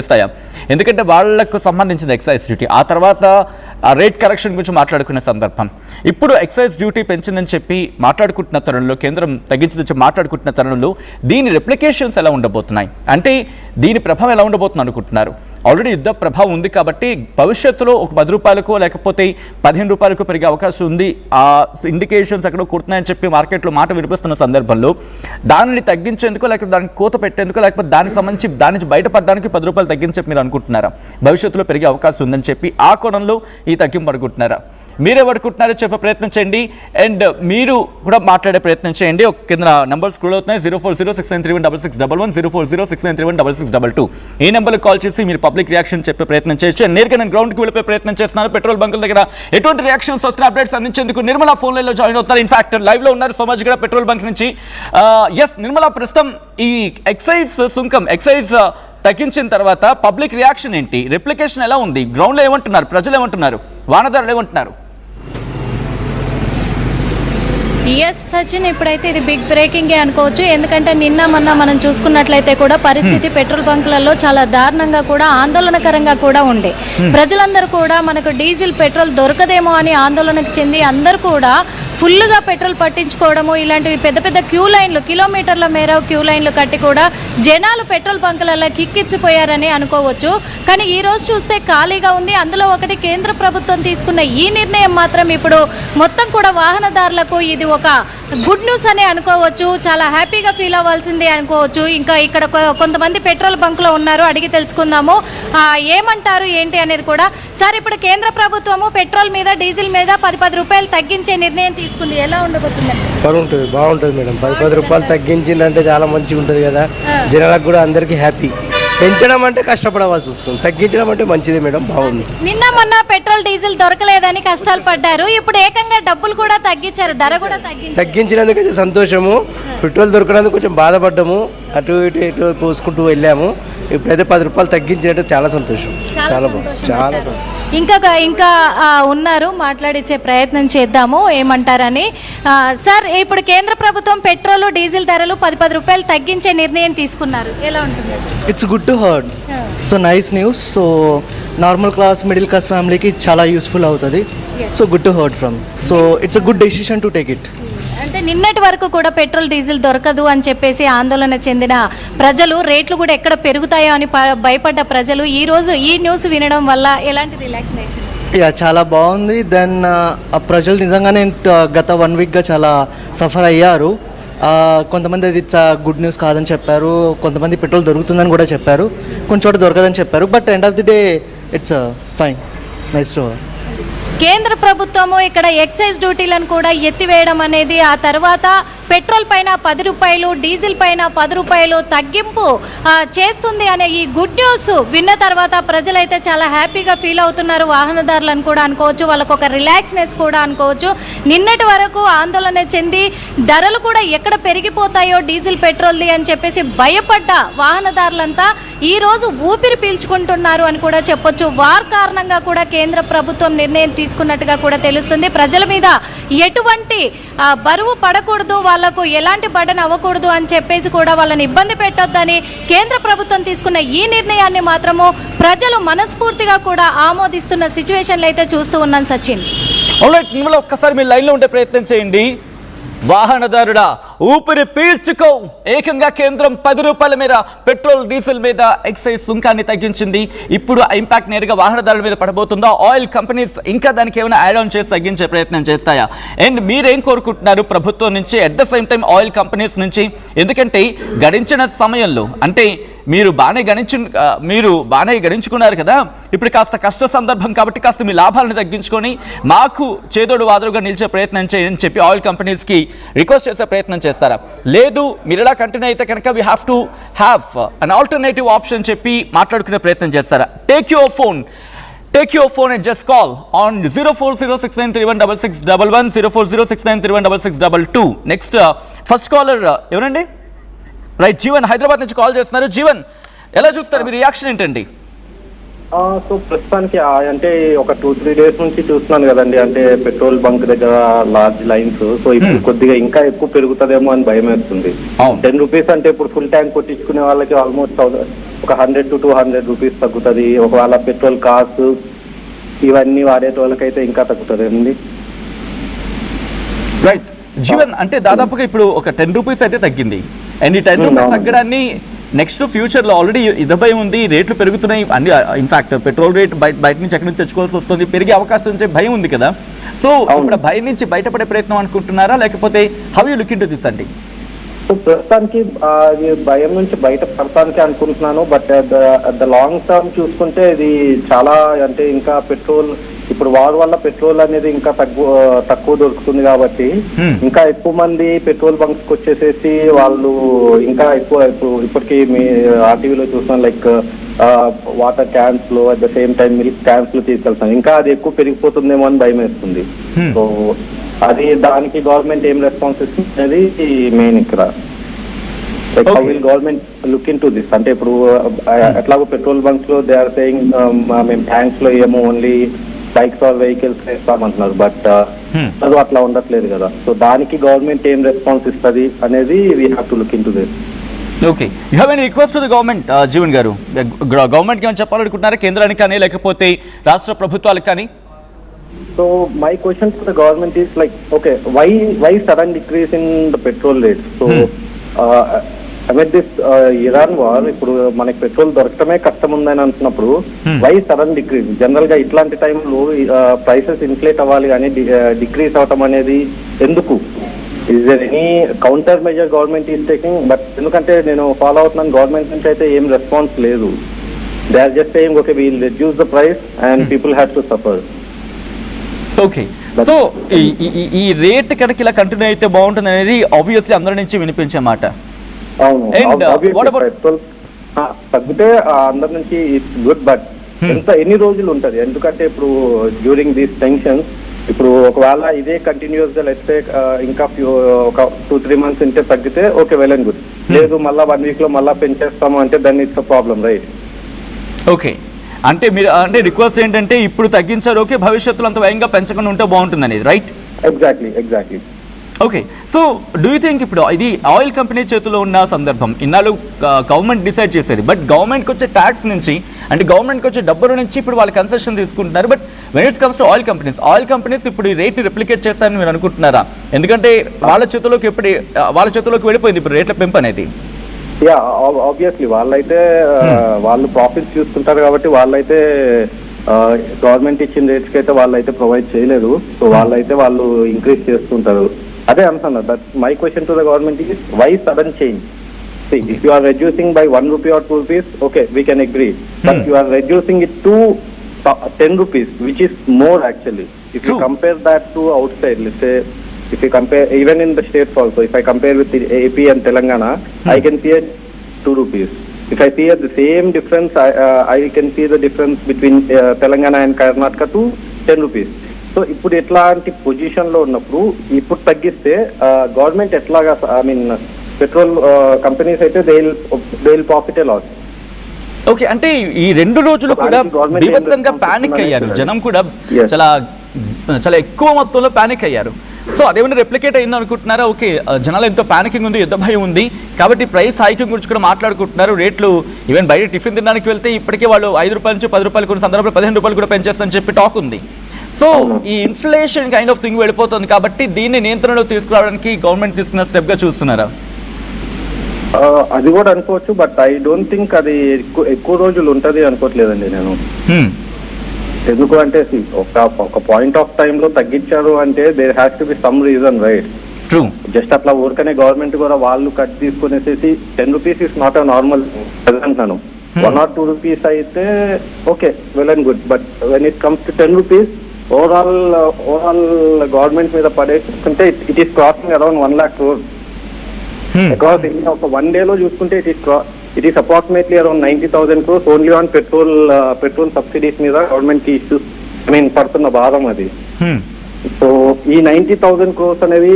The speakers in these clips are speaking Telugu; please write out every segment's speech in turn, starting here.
ఇస్తాయా? ఎందుకంటే వాళ్లకు సంబంధించిన ఎక్సైజ్ డ్యూటీ ఆ తర్వాత రేట్ కరెక్షన్ గురించి మాట్లాడుకునే సందర్భం. ఇప్పుడు ఎక్సైజ్ డ్యూటీ పెంచిందని చెప్పి మాట్లాడుకుంటున్న తరుణంలో, కేంద్రం తగ్గించిందని చెప్పి మాట్లాడుకుంటున్న తరుణంలో దీని రెప్లికేషన్స్ ఎలా ఉండబోతున్నాయి, అంటే దీని ప్రభావం ఎలా ఉండబోతుంది అనుకుంటున్నారు? ఆల్రెడీ యుద్ధ ప్రభావం ఉంది కాబట్టి భవిష్యత్తులో ఒక 10 రూపాయలకు లేకపోతే 15 రూపాయలకు పెరిగే అవకాశం ఉంది. ఆ ఇండికేషన్స్ అక్కడ కూడుతున్నాయని చెప్పి మార్కెట్లో మాట వినిపిస్తున్న సందర్భంలో దానిని తగ్గించేందుకు, లేకపోతే దానికి కోత పెట్టేందుకు, లేకపోతే దానికి సంబంధించి దాని నుంచి బయటపడడానికి 10 రూపాయలు తగ్గించి మీరు అనుకుంటున్నారా? భవిష్యత్తులో పెరిగే అవకాశం ఉందని చెప్పి ఆ కోణంలో ఈ తగ్గింపు అనుకుంటున్నారా? మీరేమనుకుంటున్నారో చెప్పే ప్రయత్నం చేయండి. అండ్ మీరు కూడా మాట్లాడే ప్రయత్నం చేయండి. ఒక కింద నెంబర్ స్క్రోల్ అవుతున్నాయి. 0406931611 0406931622 ఈ నెంబర్కి కాల్ చేసి మీరు పబ్లిక్ రియాక్షన్ చెప్పే ప్రయత్నం చేయొచ్చు. నేరుగా నేను గ్రౌండ్కి వెళ్ళిపోయే ప్రయత్నం చేస్తున్నాను. పెట్రోల్ బంకుల దగ్గర ఎటువంటి రియాక్షన్స్ వస్తున్న అప్డేట్స్ అందించేందుకు నిర్మలా ఫోన్ లైన్లో జాయిన్ అవుతారు. ఇన్ఫాక్ట్ లైవ్లో ఉన్నారు సోమాజిగూడ పెట్రోల్ బంక్ నుంచి. ఎస్ నిర్మలా, ప్రస్తుతం ఈ ఎక్సైజ్ సుంకం తగ్గించిన తర్వాత పబ్లిక్ రియాక్షన్ ఏంటి? రిప్లికేషన్ ఎలా ఉంది? గ్రౌండ్లో ఏమంటున్నారు? ప్రజలు ఏమంటున్నారు? వాహనదారులు ఏమంటున్నారు? ఎస్ సచిన్, ఇప్పుడైతే ఇది బిగ్ బ్రేకింగే అనుకోవచ్చు. ఎందుకంటే నిన్న మొన్న మనం చూసుకున్నట్లయితే కూడా పరిస్థితి పెట్రోల్ బంకులలో చాలా దారుణంగా కూడా ఆందోళనకరంగా కూడా ఉండే. ప్రజలందరూ కూడా మనకు డీజిల్ పెట్రోల్ దొరకదేమో అని ఆందోళనకు చెంది అందరూ కూడా ఫుల్గా పెట్రోల్ పట్టించుకోవడము, ఇలాంటివి పెద్ద పెద్ద క్యూ లైన్లు, కిలోమీటర్ల మేర క్యూ లైన్లు కట్టి కూడా జనాలు పెట్రోల్ బంకులలో కిక్కిచ్చిపోయారని అనుకోవచ్చు. కానీ ఈ రోజు చూస్తే ఖాళీగా ఉంది. అందులో ఒకటి కేంద్ర ప్రభుత్వం తీసుకున్న ఈ నిర్ణయం మాత్రం ఇప్పుడు మొత్తం కూడా వాహనదారులకు ఇది ఒక గుడ్ న్యూస్ అని అనుకోవచ్చు. చాలా హ్యాపీగా ఫీల్ అవ్వాల్సిందే అనుకోవచ్చు. ఇంకా ఇక్కడ కొంతమంది పెట్రోల్ బంకులో ఉన్నారు, అడిగి తెలుసుకుందాము ఏమంటారు ఏంటి అనేది కూడా. సార్, ఇప్పుడు కేంద్ర ప్రభుత్వము పెట్రోల్ మీద డీజిల్ మీద 10 రూపాయలు తగ్గించే నిర్ణయం తీసుకుంది. ఎలా ఉండబోతుంది? బాగుంటుంది మేడం. 10 రూపాయలు తగ్గించిందంటే చాలా మంచిగా ఉంటుంది కదా, జనాలకు కూడా అందరికీ హ్యాపీ. పెంచడం అంటే కష్టపడవలసి వస్తుంది, తగ్గించడం అంటే మంచిది మేడం, బాగుంది. నిన్న మొన్న పెట్రోల్ డీజిల్ దొరకలేదని కష్టాలు పడ్డారు, ఇప్పుడు ఏకంగా డబ్బులు కూడా తగ్గించారు, ధర కూడా తగ్గించినందుకు అయితే సంతోషము. పెట్రోల్ దొరకడానికి కొంచెం బాధపడ్డాము, అటు ఇటు పోసుకుంటూ వెళ్ళాము. ఇప్పుడైతే 10 రూపాయలు తగ్గించినట్టు చాలా సంతోషం, చాలా బాగుంది, చాలా ఇంకా ఉన్నారు, మాట్లాడించే ప్రయత్నం చేద్దాము ఏమంటారని. సార్, ఇప్పుడు కేంద్ర ప్రభుత్వం పెట్రోల్ డీజిల్ ధరలు 10 రూపాయలు తగ్గించే నిర్ణయం తీసుకున్నారు, ఎలా ఉంటుంది? It's good to heard. So nice news. So normal class, middle class ఫ్యామిలీకి చాలా యూస్ఫుల్ అవుతుంది. So good to heard from. So it's a good decision to take it. అంటే నిన్నటి వరకు కూడా పెట్రోల్ డీజిల్ దొరకదు అని చెప్పేసి ఆందోళన చెందిన ప్రజలు, రేట్లు కూడా ఎక్కడ పెరుగుతాయో అని భయపడ్డ ప్రజలు ఈ రోజు ఈ న్యూస్ వినడం వల్ల ఎలాంటి రిలాక్సేషన్? చాలా బాగుంది. దెన్ ఆ ప్రజలు నిజంగానే గత 1 వీక్గా చాలా సఫర్ అయ్యారు. కొంతమంది అది గుడ్ న్యూస్ కాదని చెప్పారు, కొంతమంది పెట్రోల్ దొరుకుతుందని కూడా చెప్పారు, కొన్ని చోట దొరకదని చెప్పారు. But end of the day it's fine, nice to. కేంద్ర ప్రభుత్వము ఇక్కడ ఎక్సైజ్ డ్యూటీలను కూడా ఎత్తివేయడం అనేది, ఆ తర్వాత పెట్రోల్ పైన 10 రూపాయలు, డీజిల్ పైన 10 రూపాయలు తగ్గింపు చేస్తుంది అనే ఈ గుడ్ న్యూస్ విన్న తర్వాత ప్రజలైతే చాలా హ్యాపీగా ఫీల్ అవుతున్నారు. వాహనదారులను కూడా అనుకోవచ్చు, వాళ్ళకు ఒక రిలాక్స్నెస్ కూడా అనుకోవచ్చు. నిన్నటి వరకు ఆందోళన చెంది ధరలు కూడా ఎక్కడ పెరిగిపోతాయో డీజిల్ పెట్రోల్ది అని చెప్పేసి భయపడ్డ వాహనదారులంతా ఈ రోజు ఊపిరి పీల్చుకుంటున్నారు అని కూడా చెప్పొచ్చు. వార్ కారణంగా కూడా కేంద్ర ప్రభుత్వం నిర్ణయం తీసుకున్నట్టుగా కూడా తెలుస్తుంది. ప్రజల మీద ఎటువంటి బరువు పడకూడదు, వాళ్లకు ఎలాంటి బర్డెన్ అవ్వకూడదు అని చెప్పేసి కూడా వాళ్ళని ఇబ్బంది పెట్టొద్దని కేంద్ర ప్రభుత్వం తీసుకున్న ఈ నిర్ణయాన్ని మాత్రము ప్రజలు మనస్ఫూర్తిగా కూడా ఆమోదిస్తున్న సిచ్యువేషన్లు అయితే చూస్తూ ఉన్నాను. సచిన్, ఒక్కసారి మీరు లైన్లో ఉండే ప్రయత్నం చేయండి. వాహనదారుడా, ఊపిరి పీల్చుకో. ఏకంగా కేంద్రం 10 రూపాయల మీద పెట్రోల్ డీజిల్ మీద ఎక్సైజ్ సుంకాన్ని తగ్గించింది. ఇప్పుడు ఆ ఇంపాక్ట్ నేరుగా వాహనదారుల మీద పడబోతుందా? ఆయిల్ కంపెనీస్ ఇంకా దానికి ఏమైనా యాడ్ ఆన్ చేసి తగ్గించే ప్రయత్నం చేస్తాయా? అండ్ మీరేం కోరుకుంటున్నారు ప్రభుత్వం నుంచి, at the same time oil companies నుంచి? ఎందుకంటే గడించిన సమయంలో, అంటే మీరు బాగానే గడించుకున్నారు కదా, ఇప్పుడు కాస్త కష్ట సందర్భం కాబట్టి కాస్త మీ లాభాలను తగ్గించుకొని మాకు చేదోడు వాదోడుగా నిలిచే ప్రయత్నం చేయని చెప్పి ఆయిల్ కంపెనీస్కి రిక్వెస్ట్ చేసే ప్రయత్నం చేస్తారా? లేదు, మీరు ఇలా కంటిన్యూ అయితే కనుక we have to have an alternative option చెప్పి మాట్లాడుకునే ప్రయత్నం చేస్తారా? Take your phone and just call on 0406931611 0406931622. Next first caller ఎవరండి? రైట్, జీవన్ హైదరాబాద్ నుంచి కాల్ చేస్తున్నారు. జీవన్, ఎలా చూస్తారు? మీ రియాక్షన్ ఏంటండి? సో ప్రస్తుతానికి అంటే ఒక 2-3 డేస్ నుంచి చూస్తున్నాను కదండి, అంటే పెట్రోల్ బంక్ దగ్గర లార్జ్ లైన్స్. సో ఇప్పుడు కొద్దిగా ఇంకా ఎక్కువ పెరుగుతుందేమో అని భయం వేస్తుంది. 10 రూపీస్ అంటే ఇప్పుడు ఫుల్ ట్యాంక్ కొట్టించుకునే వాళ్ళకి ఆల్మోస్ట్ ఒక 100 to 200 రూపీస్ తగ్గుతుంది. ఒకవేళ పెట్రోల్ కార్స్ ఇవన్నీ వాడే వాళ్ళకైతే ఇంకా తగ్గుతుంది అండి. రైట్ జీవన్, అంటే దాదాపుగా ఇప్పుడు ఒక 10 రూపీస్ అయితే తగ్గింది. అండ్ ఈ 10 రూపీస్ తగ్గడాన్ని నెక్స్ట్ ఫ్యూచర్లో ఆల్రెడీ ఇదపై ఉంది, రేట్లు పెరుగుతున్నాయి అన్ని. ఇన్ఫాక్ట్ పెట్రోల్ రేట్ బయట నుంచి ఎక్కడి నుంచి తెచ్చుకోవాల్సి వస్తుంది, పెరిగే అవకాశం నుంచి భయం ఉంది కదా. సో ఇప్పుడు భయం నుంచి బయటపడే ప్రయత్నం అనుకుంటున్నారా, లేకపోతే how you look into this అండి? సో ప్రస్తుతానికి భయం నుంచి బయట పడటానికి అనుకుంటున్నాను. బట్ ద లాంగ్ టర్మ్ చూసుకుంటే ఇది చాలా, అంటే ఇంకా పెట్రోల్ ఇప్పుడు వార్ వల్ల పెట్రోల్ అనేది ఇంకా తక్కువ దొరుకుతుంది కాబట్టి ఇంకా ఎక్కువ మంది పెట్రోల్ బంక్స్ వచ్చేసేసి వాళ్ళు ఇంకా ఎక్కువ ఇప్పటికీ మీ ఆర్టీవీలో చూస్తున్నాం, లైక్ వాటర్ క్యాన్స్ లో at the same time milk cans లో తీసుకెళ్తాం. ఇంకా అది ఎక్కువ పెరిగిపోతుందేమో అని భయం వేస్తుంది. సో అది దానికి గవర్నమెంట్ ఏం రెస్పాన్స్ ఇస్తుంది మెయిన్ ఇక్కడ. Like how will government look into this? అంటే ఇప్పుడు ఎట్లాగో పెట్రోల్ బంక్స్ లో దే ఆర్ సేయింగ్ మేము ట్యాంక్స్ లో ఏమో ఓన్లీ బైక్స్ ఆర్ వెహికల్స్ వేస్తామంటున్నారు, బట్ అది అట్లా ఉండట్లేదు కదా. సో దానికి గవర్నమెంట్ ఏం రెస్పాన్స్ ఇస్తుంది అనేది we have to look into this. Okay, you have any request to the government Jeevan గారు? గవర్నమెంట్కి ఏమైనా చెప్పాలనుకుంటున్నారా, కేంద్రానికి కానీ లేకపోతే రాష్ట్ర ప్రభుత్వాలకు కానీ? So my question to the government is like, okay, why sudden decrease in the petrol rates? So amid this Iran war, ఇప్పుడు మనకి పెట్రోల్ దొరకటమే కష్టం ఉందని అంటున్నప్పుడు వై సడన్ డిక్రీజ్? జనరల్ గా ఇట్లాంటి టైంలో ప్రైసెస్ ఇన్ఫ్లేట్ అవ్వాలి కానీ డిక్రీజ్ అవటం అనేది ఎందుకు? Is there any counter measure government is taking? But ఎందుకంటే నేను ఫాలో అవుతున్నాను, గవర్నమెంట్ నుంచి అయితే ఏం రెస్పాన్స్ లేదు. They are just saying okay we'll reduce the price and people have to suffer. Okay, so ఈ రేట్ కనుక ఇలా కంటిన్యూ అయితే బాగుంటుంది అనేది ఆబ్వియస్లీ అందరి నుంచి వినిపించే మాట. తగ్గితే అందరి నుంచి ఇట్స్ గుడ్, బట్ ఎన్ని రోజులు ఉంటుంది? ఎందుకంటే ఇప్పుడు డ్యూరింగ్ దీస్ టెన్షన్స్ ఇప్పుడు ఒకవేళ ఇదే కంటిన్యూస్ గా లెట్స్ ఇంకా ఒక 2-3 months ఉంటే తగ్గితే ఓకే, వెల్ అండ్ గుడ్. లేదు మళ్ళీ 1 week లో మళ్ళీ పెంచేస్తాము అంటే దాన్ని it's a problem, right? Okay, అంటే మీరు అంటే రిక్వెస్ట్ ఏంటంటే ఇప్పుడు తగ్గించారు, ఓకే, భవిష్యత్తులో అంత వేగంగా పెంచకుండా ఉంటే బాగుంటుంది అనేది, right? Exactly. Okay, so do you think ఇప్పుడు ఇది ఆయిల్ కంపెనీ చేతిలో ఉన్న సందర్భం, ఇన్నాళ్ళు గవర్నమెంట్ డిసైడ్ చేసేది, బట్ గవర్నమెంట్కి వచ్చే ట్యాక్స్ నుంచి అంటే గవర్నమెంట్కి వచ్చే డబ్బుల నుంచి ఇప్పుడు వాళ్ళు కన్సెషన్ తీసుకుంటున్నారు. But when it's comes to oil companies ఇప్పుడు ఈ రేట్ని రిప్లికేట్ చేస్తారని మీరు అనుకుంటున్నారా? ఎందుకంటే వాళ్ళ చేతిలోకి వెళ్ళిపోయింది ఇప్పుడు రేట్ల పెంపు అనేది. యా, ఆబ్వియస్లీ వాళ్ళైతే వాళ్ళు ప్రాఫిట్స్ చూసుకుంటారు కాబట్టి వాళ్ళైతే గవర్నమెంట్ ఇచ్చిన రేట్స్కి అయితే వాళ్ళైతే ప్రొవైడ్ చేయలేదు. సో వాళ్ళైతే వాళ్ళు ఇంక్రీజ్ చేస్తుంటారు. అదే అంటున్నా, that my question to the government is why sudden change? See, if you are reducing by 1 rupee or 2 rupees, okay, we can agree. But you are reducing it to 10 rupees, which is more actually. If you compare that to outside, let's say, if you compare even in the states also, if I compare with the AP and Telangana, I can see it 2 rupees. If I see the same difference, I can see the difference between Telangana and Karnataka to 10 rupees. So ఇప్పుడు ఎట్లాంటి పొజిషన్లో ఉన్నప్పుడు ఇప్పుడు తగ్గిస్తే గవర్నమెంట్ ఎట్లాగా, ఐ మీన్ పెట్రోల్ కంపెనీస్ అయితే they will profit a loss. Okay, అంటే ఈ 2 రోజులు కూడా బీభత్సంగా పానిక్ అయ్యారు జనం కూడా, చాలా ఎక్కువ మొత్తంలో పానిక్ అయ్యారు. సో అదేమైనా రెప్లికేట్ అయింది అనుకుంటున్నారా? ఓకే, జనాలు ఎంతో పానికింగ్ ఉంది, యుద్ధ భయం ఉంది కాబట్టి ప్రైస్ హైకింగ్ గురించి కూడా మాట్లాడుకుంటున్నారు. రేట్లు ఈవెన్ బయట టిఫిన్ తినడానికి వెళ్తే ఇప్పటికే వాళ్ళు 5 రూపాయల నుంచి 10 రూపాయలు, కొన్ని సందర్భాలు 15 రూపాయలు కూడా పెంచేస్తారని చెప్పి టాక్ ఉంది. సో ఈ ఇన్ఫ్లేషన్ కైండ్ ఆఫ్ థింగ్ వెళ్ళిపోతుంది కాబట్టి దీన్ని నియంత్రణలో తీసుకురావడానికి గవర్నమెంట్ తీసుకున్న స్టెప్గా చూస్తున్నారా? అది కూడా అనుకోవచ్చు, బట్ ఐ డోంట్ థింక్ అది ఎక్కువ రోజులు ఉంటుంది అనుకోవట్లేదండి నేను. ఎందుకు అంటే ఒక పాయింట్ ఆఫ్ టైమ్ లో తగ్గించారు అంటే there has to be some reason, right? True. Just అట్లా ఊరికనే గవర్నమెంట్ కూడా వాళ్ళు కట్ తీసుకునేసేసి 10 rupees is not a normal అంటున్నాను. 1 or 2 rupees అయితే okay, well and good, but when it comes to 10 rupees overall government మీద పడేసుకుంటే it is crossing around 1 lakh crores. Because ఒక 1 day లో చూసుకుంటే it is approximately around 90,000 crores only on petrol subsidies మీద గవర్నమెంట్ కి ఇష్యూస్, ఐ మీన్ పడుతున్న భారం అది. సో ఈ 90,000 crores అనేది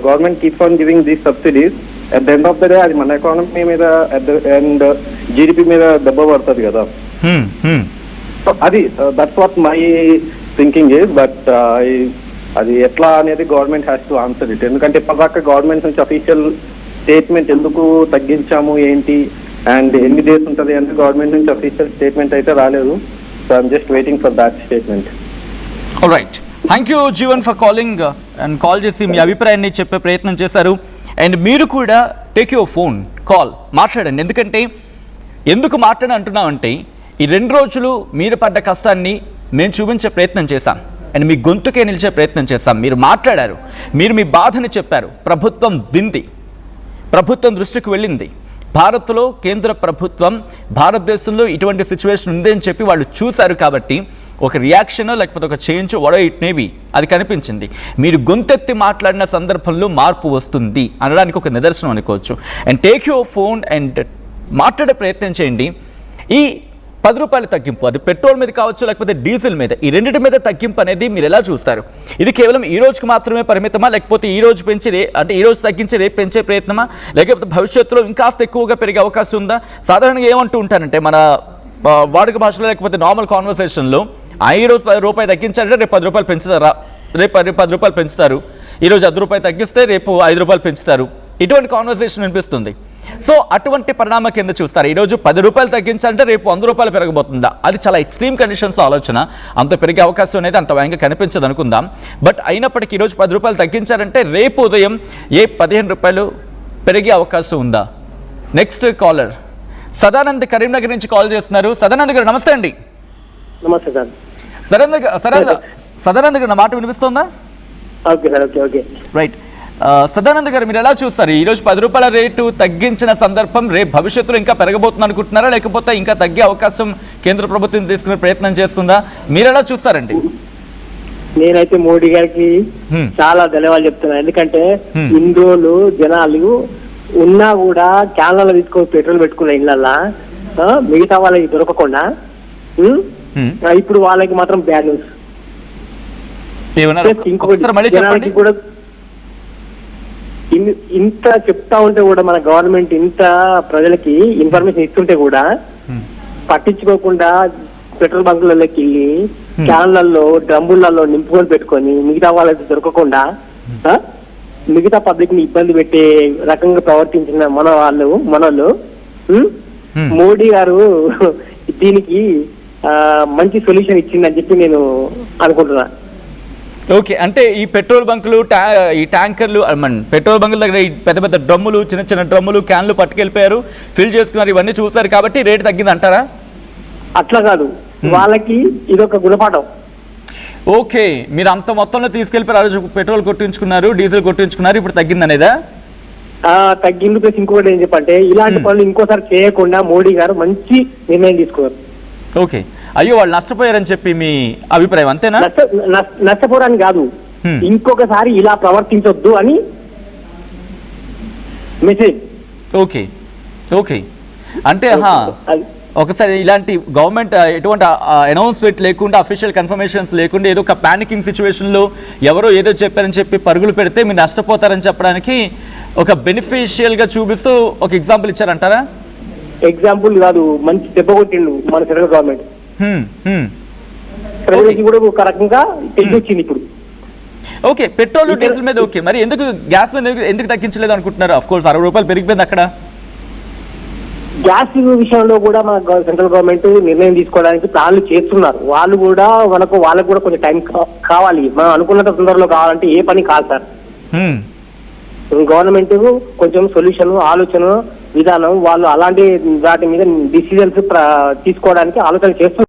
government keeps on giving these subsidies, at the end of the day అది మన ఎకానమీ మీద అండ్ జీడిపి మీద దెబ్బ పడుతుంది కదా. సో అది that's what my thinking is. But అది ఎట్లా అనేది government has to answer it. ఎందుకంటే ఇప్పటిదాకా గవర్నమెంట్ నుంచి అఫీషియల్ స్టేట్మెంట్ ఎందుకు తగ్గించాము ఏంటి అండ్ ఎన్ని డేస్ ఉంటుంది అంటే గవర్నమెంట్ నుంచి అఫీషియల్ స్టేట్మెంట్ అయితే రాలేదు. So I'm just waiting for that statement. Right, thank you Jeevan for calling and call చేసి మీ అభిప్రాయాన్ని చెప్పే ప్రయత్నం చేశారు. అండ్ మీరు కూడా టేక్ యువర్ ఫోన్ కాల్ మాట్లాడండి. ఎందుకంటే ఎందుకు మాట్లాడి అంటున్నామంటే ఈ 2 రోజులు మీరు పడ్డ కష్టాన్ని మేము చూపించే ప్రయత్నం చేశాం అండ్ మీ గొంతుకే నిలిచే ప్రయత్నం చేశాం. మీరు మాట్లాడారు, మీరు మీ బాధని చెప్పారు, ప్రభుత్వం వింది, ప్రభుత్వం దృష్టికి వెళ్ళింది. భారత్లో కేంద్ర ప్రభుత్వం భారతదేశంలో ఇటువంటి సిచ్యువేషన్ ఉంది అని చెప్పి వాళ్ళు చూశారు కాబట్టి ఒక రియాక్షన్ లేకపోతే ఒక చేంజ్ వడో ఇట్ మేబీ అది కనిపించింది. మీరు గొంతెత్తి మాట్లాడిన సందర్భంలో మార్పు వస్తుంది అనడానికి ఒక నిదర్శనం అనుకోవచ్చు. And take your phone and మాట్లాడే ప్రయత్నం చేయండి. ఈ 10 రూపాయల తగ్గింపు, అది పెట్రోల్ మీద కావచ్చు లేకపోతే డీజిల్ మీద, ఈ రెండింటి మీద తగ్గింపు అనేది మీరు ఎలా చూస్తారు? ఇది కేవలం ఈ రోజుకి మాత్రమే పరిమితమా, లేకపోతే ఈ రోజు పెంచి అంటే ఈ రోజు తగ్గించి రేపు పెంచే ప్రయత్నమా, లేకపోతే భవిష్యత్తులో ఇంకాస్త ఎక్కువగా పెరిగే అవకాశం ఉందా? సాధారణంగా ఏమంటూ ఉంటారంటే మన వాడుక భాషలో లేకపోతే నార్మల్ కాన్వర్సేషన్లో ఈ రోజు 10 రూపాయలు తగ్గించాలంటే రేపు 10 రూపాయలు పెంచుతారా, రేపు 10 రూపాయలు పెంచుతారు, ఈరోజు 10 రూపాయలు తగ్గిస్తే రేపు 5 రూపాయలు పెంచుతారు, ఇటువంటి కాన్వర్సేషన్ వినిపిస్తుంది. సో అటువంటి పరిణామం కింద చూస్తారు. ఈరోజు 10 రూపాయలు తగ్గించాలంటే రేపు 100 రూపాయలు పెరగబోతుందా? అది చాలా ఎక్స్ట్రీమ్ కండిషన్స్ ఆలోచన. అంత పెరిగే అవకాశం అనేది అంత వేగంగా కనిపించదు అనుకుందాం. బట్ అయినప్పటికీ ఈరోజు 10 రూపాయలు తగ్గించారంటే రేపు ఉదయం 15 రూపాయలు పెరిగే అవకాశం ఉందా? నెక్స్ట్ కాలర్ సదానంద్ కరీంనగర్ నుంచి కాల్ చేస్తున్నారు. సదానంద్ గారు నమస్తే అండి. నమస్తే సార్. సదానంద్ గారు నా మాట వినిపిస్తుందా? Okay sir, okay okay right. Sadanand గారు మీరు ఎలా చూస్తారు? ఈరోజు 10 రూపాయల రేటు తగ్గించిన సందర్భం రేపు భవిష్యత్తులో ఇంకా పెరగబోతుంది అనుకుంటున్నారా, లేకపోతే ఇంకా తగ్గే అవకాశం కేంద్ర ప్రభుత్వం తీసుకునే ప్రయత్నం చేస్తుందా? మీరు ఎలా చూస్తారండి? నేనైతే మోడీ గారికి చాలా ధన్యవాదాలు చెప్తున్నాను. ఎందుకంటే ఇన్ని రోజులు జనాలు ఉన్నా కూడా క్యాన్లలో తీసుకొని పెట్రోల్ పెట్టుకున్న ఇళ్ళల్లా మిగతా వాళ్ళకి దొరకకుండా ఇప్పుడు వాళ్ళకి మాత్రం బ్యాడ్ న్యూస్. ఇంకొకటి కూడా ఇంత చెప్తా ఉంటే కూడా మన గవర్నమెంట్ ఇంత ప్రజలకి ఇన్ఫర్మేషన్ ఇస్తుంటే కూడా పట్టించుకోకుండా పెట్రోల్ బంకులలోకి వెళ్ళి క్యాన్లలో డ్రమ్ములలో నింపుకొని పెట్టుకొని మిగతా వాళ్ళకి దొరకకుండా మిగతా పబ్లిక్ ని ఇబ్బంది పెట్టే రకంగా ప్రవర్తించిన మనోళ్ళు మోడీ గారు దీనికి మంచి సొల్యూషన్ ఇచ్చిందని చెప్పి నేను అనుకుంటున్నా. ఓకే, అంటే ఈ పెట్రోల్ బంకులు ఈ ట్యాంకర్లు పెట్రోల్ బంకుల దగ్గర ఈ పెద్ద పెద్ద డ్రమ్ములు, చిన్న చిన్న డ్రమ్ములు, క్యాన్లు పట్టుకెళ్ళిపోయారు, ఫిల్ చేసుకున్నారు, ఇవన్నీ చూసారు కాబట్టి రేటు తగ్గింది అంటారా? అట్లా కాదు, వాళ్ళకి ఇదొక గుణపాఠం. ఓకే, మీరు అంత మొత్తంలో తీసుకెళ్ళిపోయి ఆ రోజు పెట్రోల్ కొట్టించుకున్నారు, డీజిల్ కొట్టించుకున్నారు, ఇప్పుడు తగ్గింది అనేదా? తగ్గింది. ప్లస్ ఇంకొకటి ఏం చెప్పంటే ఇలాంటి పనులు ఇంకోసారి చేయకుండా మోడీ గారు మంచి నిర్ణయం తీసుకున్నారు. ఓకే, అయ్యో వాళ్ళు నష్టపోయారని చెప్పి మీ అభిప్రాయం అంతేనా? నష్టపోరని కాదు, ఇంకొకసారి ఇలా ప్రవర్తించొద్దు అని మెసేజ్. ఓకే ఓకే, అంటే ఒకసారి ఇలాంటి గవర్నమెంట్ ఎటువంటి అనౌన్స్మెంట్ లేకుండా, అఫీషియల్ కన్ఫర్మేషన్స్ లేకుండా ఏదో ఒక ప్యానికింగ్ సిచ్యువేషన్లో ఎవరో ఏదో చెప్పారని చెప్పి పరుగులు పెడితే మీరు నష్టపోతారని చెప్పడానికి ఒక బెనిఫిషియల్గా చూపిస్తూ ఒక ఎగ్జాంపుల్ ఇచ్చారంటారా? ఎగ్జాంపుల్ కాదు, మంచి దెబ్బ కొట్టిండు మన సెంట్రల్ గవర్నమెంట్. ప్రజలకి కూడా ఒక రకంగా తెలియొచ్చింది ఇప్పుడు. ఓకే, పెట్రోల్ డీజిల్ మీద ఓకే, మరి ఎందుకు గ్యాస్ మీద ఎందుకు తగ్గించలేదు అనుకుంటున్నారు? ఆఫ్ కోర్స్ 60 రూపాయలు పెరిగిపోయింది అక్కడ. గ్యాస్ విషయంలో కూడా మన సెంట్రల్ గవర్నమెంట్ నిర్ణయం తీసుకోవడానికి ప్లాన్లు చేస్తున్నారు. వాళ్ళకు కూడా కొంచెం టైం కావాలి. మనం అనుకున్నంత తొందరలో కావాలంటే ఏ పని కాదు సార్. గవర్నమెంట్ కొంచెం సొల్యూషన్, ఆలోచన విధానం, వాళ్ళు అలాంటి వాటి మీద డిసిజన్స్ తీసుకోవడానికి ఆలోచన చేస్తున్నారు.